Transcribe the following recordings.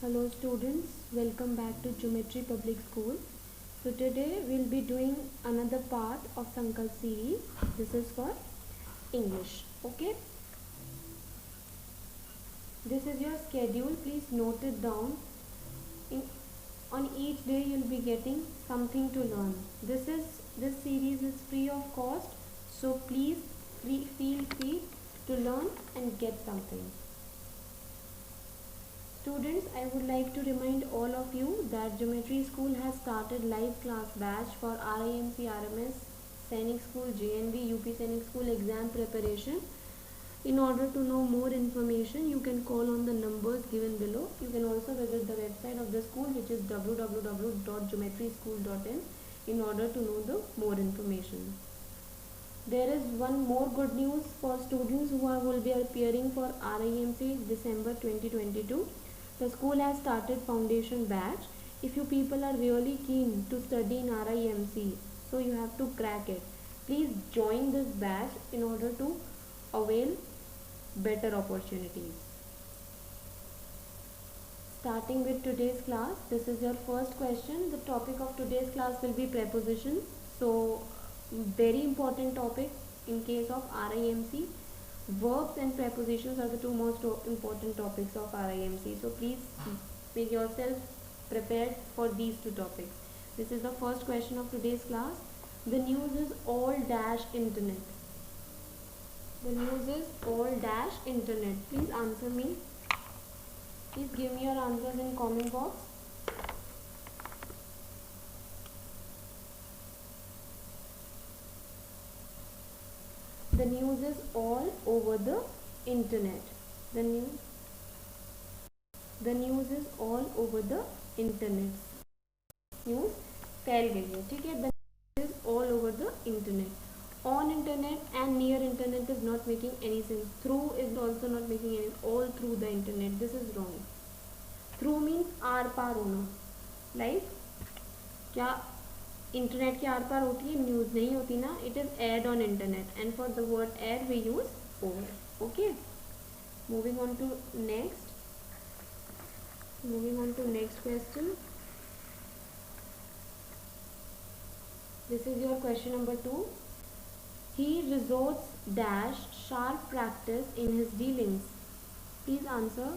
Hello students, welcome back to Geometry Public School. So today we'll be doing another part of Sankalp series. This is for English. Okay, this is your schedule. Please note it down. In, on each day you'll be getting something to learn. This series is free of cost. So please feel free to learn and get something. Students, I would like to remind all of you that Geometry School has started live class batch for RIMC RMS, Sainik School, JNV, UP Sainik School exam preparation. In order to know more information, you can call on the numbers given below. You can also visit the website of the school, which is www.geometryschool.in, in order to know the more information. There is one more good news for students who will be appearing for RIMC December 2022. The school has started foundation batch. If you people are really keen to study in RIMC, so you have to crack it. Please join this batch in order to avail better opportunities. Starting with today's class, this is your first question. The topic of today's class will be prepositions. So, very important topic in case of RIMC. Verbs and prepositions are the two most important topics of RIMC. So please make yourself prepared for these two topics. This is the first question of today's class. The news is all dash internet. The news is all dash internet. Please answer me. Please give me your answers in comment box. The news is all over the internet. The news is all over the internet. News फैल गई है, ठीक है. The news is all over the internet. On internet and near internet is not making any sense. Through is also not making any sense. All through the internet. This is wrong. Through means आर पार होना. Like क्या internet के are पार होती है, news नहीं होती ना. It is ad on internet and for the word ad we use over. Okay, moving on to next question. This is your question number 2. He resorts dash sharp practice in his dealings. Please answer.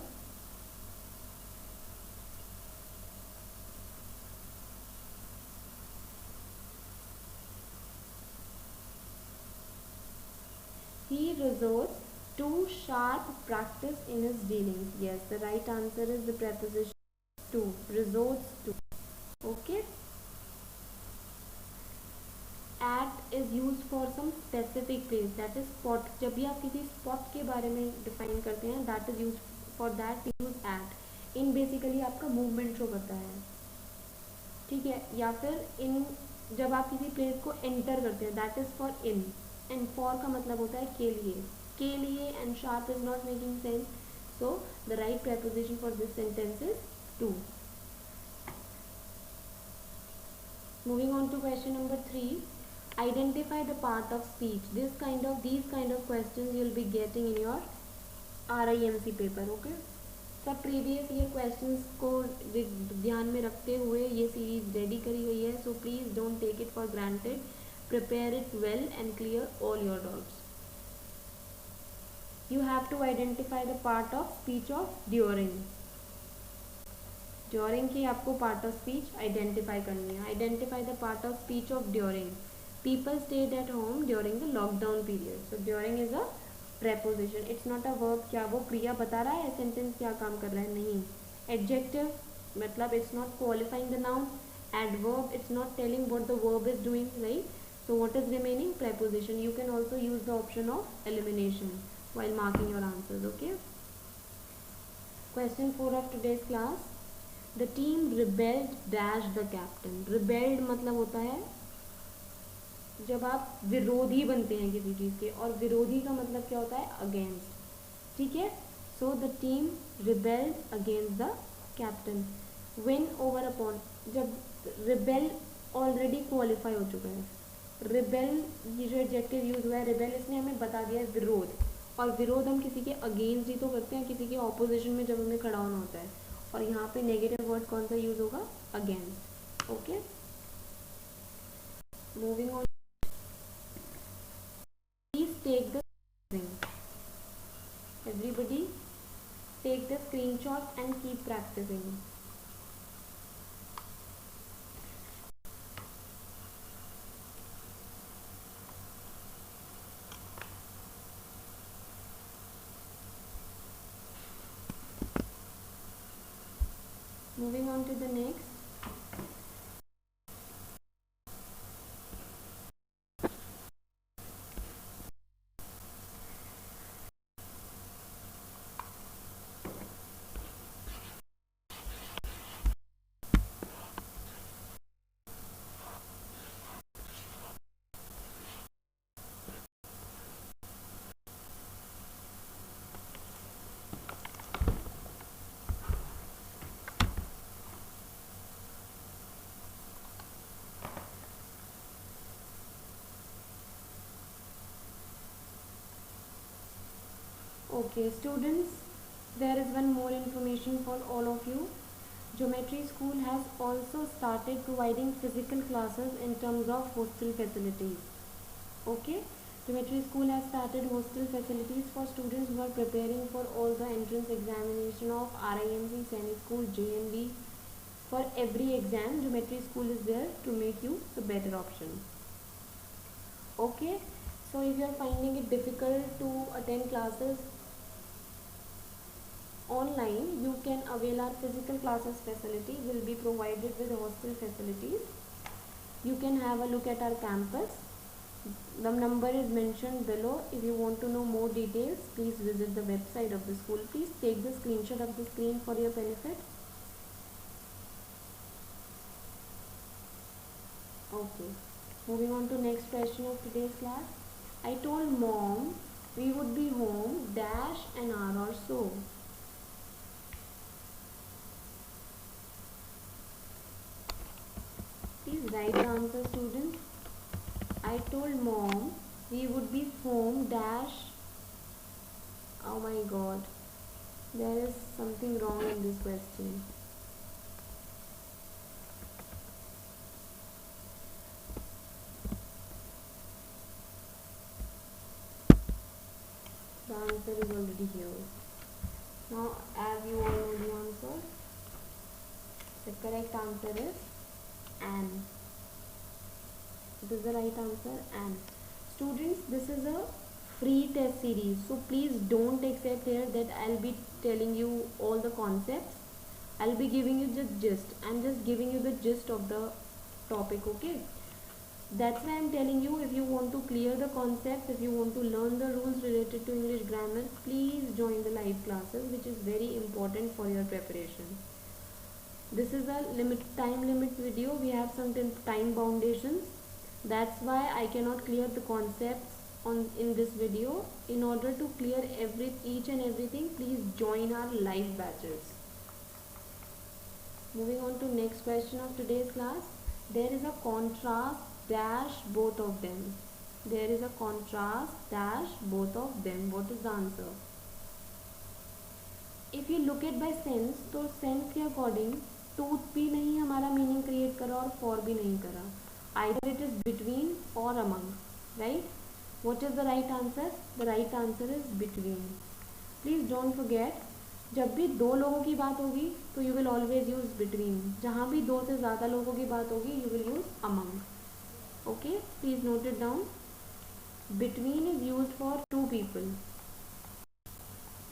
He resorts to sharp practice in his dealings. Yes, the right answer is the preposition to. Resorts to. Okay. At is used for some specific place, that is spot. जब भी आप किसी spot के बारे में define करते हैं, that is used for that we use at. In basically आपका movement शो करता है, ठीक है. या फिर in जब आप किसी place को enter करते हैं, that is for in. And for का मतलब होता है के लिए, and sharp is not making sense. So the right preposition for this sentence is to. Moving on to question number 3. Identify the part of speech. These kind of questions you will be getting in your RIMC paper. Okay. सब previous year questions को ध्यान में रखते हुए ये series ready करी गई है. So please don't take it for granted. Prepare it well and clear all your doubts. You have to identify the part of speech of during. During की आपको part of speech identify करनी है. Identify the part of speech of during. People stayed at home during the lockdown period. So during is a preposition. It's not a verb. क्या वो क्रिया बता रहा है sentence क्या काम कर रहा है? नहीं. Adjective मतलब it's not qualifying the noun. Adverb it's not telling what the verb is doing, right? So what is remaining? Preposition. You can also use the option of elimination while marking your answers. Okay. Question 4 of today's class. The team rebelled dash the captain. Rebelled मतलब होता है जब आप विरोधी बनते हैं किसी चीज़ के, और विरोधी का मतलब क्या होता है? अगेंस्ट. ठीक है. So the team rebelled against the captain. Win over upon, जब रिबेल ऑलरेडी क्वालिफाई हो चुका है. रिबेल ये जो एडजेक्टिव यूज हुआ है रिबेल, इसने हमें बता दिया है विरोध. और विरोध हम किसी के अगेंस्ट ही तो करते हैं, किसी के ऑपोजिशन में जब हमें खड़ा होना होता है. और यहाँ पे नेगेटिव वर्ड कौन सा यूज होगा, against. Okay, moving on. Please take the everybody take the screenshot and keep practicing. Moving on to the next. Okay, students, there is one more information for all of you. Geometry School has also started providing physical classes in terms of hostel facilities. Okay, Geometry School has started hostel facilities for students who are preparing for all the entrance examination of RIMC, Sainik School, JNV. For every exam, Geometry School is there to make you the better option. Okay, so if you are finding it difficult to attend classes online, you can avail our physical classes facility. Will be provided with hostel facilities. You can have a look at our campus. The number is mentioned below. If you want to know more details, please visit the website of the school. Please take the screenshot of the screen for your benefit. Okay, moving on to next question of today's class. I told mom we would be home dash an hour or so. Please write the answer, students. I told mom we would be home dash. Oh my god, there is something wrong in this question. The answer is already here. Now, as you all know the answer, the correct answer is an. It is the right answer, and students, this is a free test series, so please don't accept here that I'll be telling you all the concepts. I'll be giving you the gist. I'm just giving you the gist of the topic. Okay, that's why I'm telling you, if you want to clear the concepts, if you want to learn the rules related to English grammar, please join the live classes, which is very important for your preparation. This is a time limit video. We have some time foundations. That's why I cannot clear the concepts in this video. In order to clear each and everything, please join our live batches. Moving on to next question of today's class. There is a contrast dash both of them. There is a contrast dash both of them. What is the answer? If you look at by sense, तो sense के according tooth भी नहीं हमारा meaning create करा और for भी नहीं करा. Either it is between or among, right? What is the right answer? The right answer is between. Please don't forget, जब भी दो लोगों की बात होगी तो you will always use between. जहाँ भी दो से ज़्यादा लोगों की बात होगी you will use among. Okay, please note it down. Between is used for two people.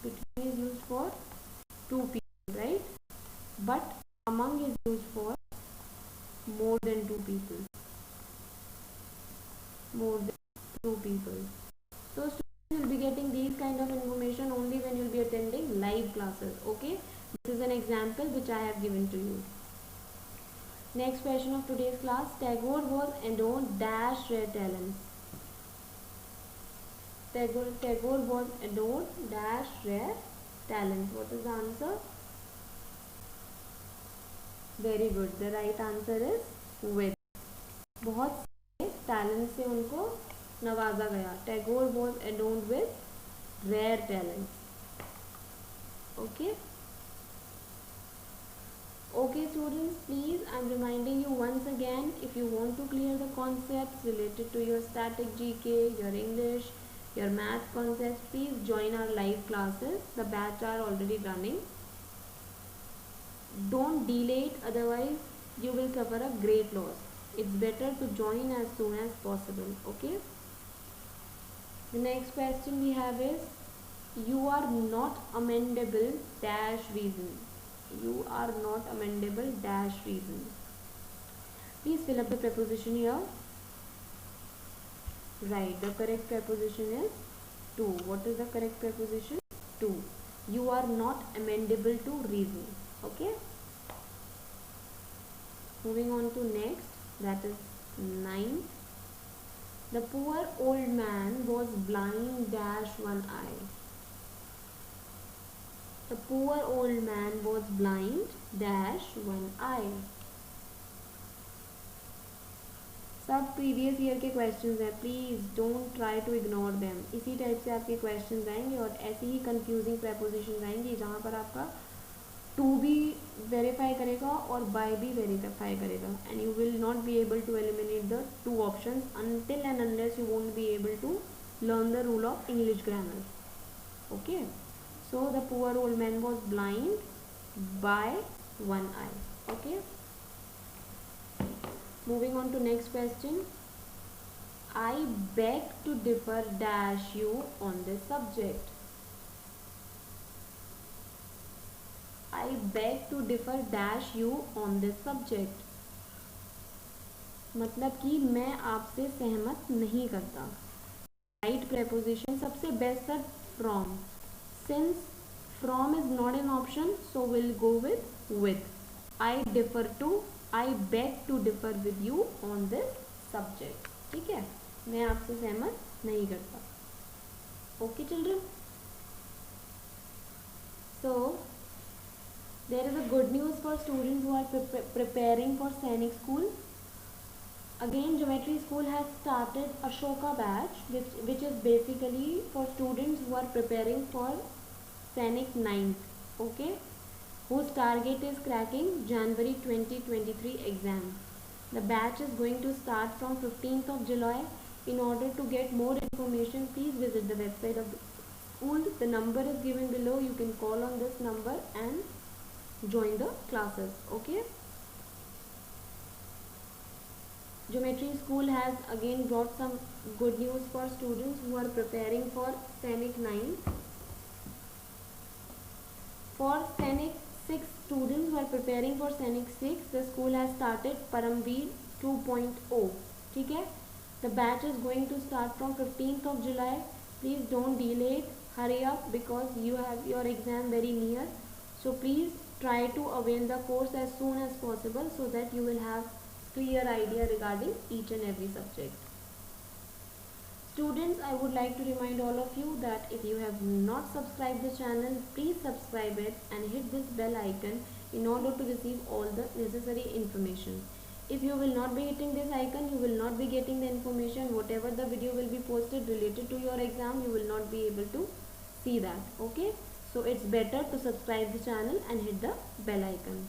Between is used for two people, right? But among is used for more than two people. More than two people. So students will be getting these kind of information only when you will be attending live classes. Okay, this is an example which I have given to you. Next question of today's class. Tagore was endowed dash rare talents. Tagore was endowed dash rare talents. What is the answer? Very good. The right answer is with. बहुत सारे talent से उनको नवाजा गया. Tagore was adorned with rare talents. Okay, Okay students, please, I'm reminding you once again, if you want to clear the concepts related to your static GK, your English, your math concepts, please join our live classes. The batch are already running. Don't delay it, otherwise you will suffer a great loss. It's better to join as soon as possible. Okay. The next question we have is, you are not amendable dash reason. You are not amendable dash reason. Please fill up the preposition here. Right, the correct preposition is to. What is the correct preposition? To. You are not amendable to reason. Okay. Moving on to next, that is 9. The poor old man was blind dash one eye. The poor old man was blind dash one eye. सब previous year के questions हैं, please don't try to ignore them. इसी type से आपके questions आएंगे और ऐसी ही confusing preposition आएंगी जहाँ पर आपका टू भी वेरीफाई करेगा और बाय भी वेरीफाई करेगा, and you will not be able to eliminate the two options until and unless you won't be able to learn the rule of English grammar. Okay, so the poor old man was blind by one eye. Okay. Moving on to next question. I beg to differ dash you on this subject. I beg to differ dash you on this subject. मतलब कि मैं आपसे सहमत नहीं करता. Right preposition सबसे best है from. Since from is not an option, so we'll go with. I differ to, I beg to differ with you on this subject. ठीक है, मैं आपसे सहमत नहीं करता. Okay children. So there is a good news for students who are preparing for Sainik School. Again, Geometry School has started Ashoka batch, which is basically for students who are preparing for Sainik 9th. Okay, whose target is cracking January 2023 exam. The batch is going to start from 15th of July. In order to get more information, please visit the website of the school. The number is given below. You can call on this number and join the classes. Okay. Geometry School has again brought some good news for students who are preparing for Sainik 9. For Sainik 6 students who are preparing for Sainik 6, the school has started Paramveer 2.0. ठीक है, the batch is going to start from 15th of July. Please don't delay it. Hurry up because you have your exam very near. So please try to avail the course as soon as possible so that you will have clear idea regarding each and every subject. Students, I would like to remind all of you that if you have not subscribed the channel, please subscribe it and hit this bell icon in order to receive all the necessary information. If you will not be hitting this icon, you will not be getting the information. Whatever the video will be posted related to your exam, you will not be able to see that. Okay, so it's better to subscribe the channel and hit the bell icon.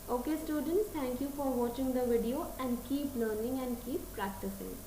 Okay students, thank you for watching the video and keep learning and keep practicing.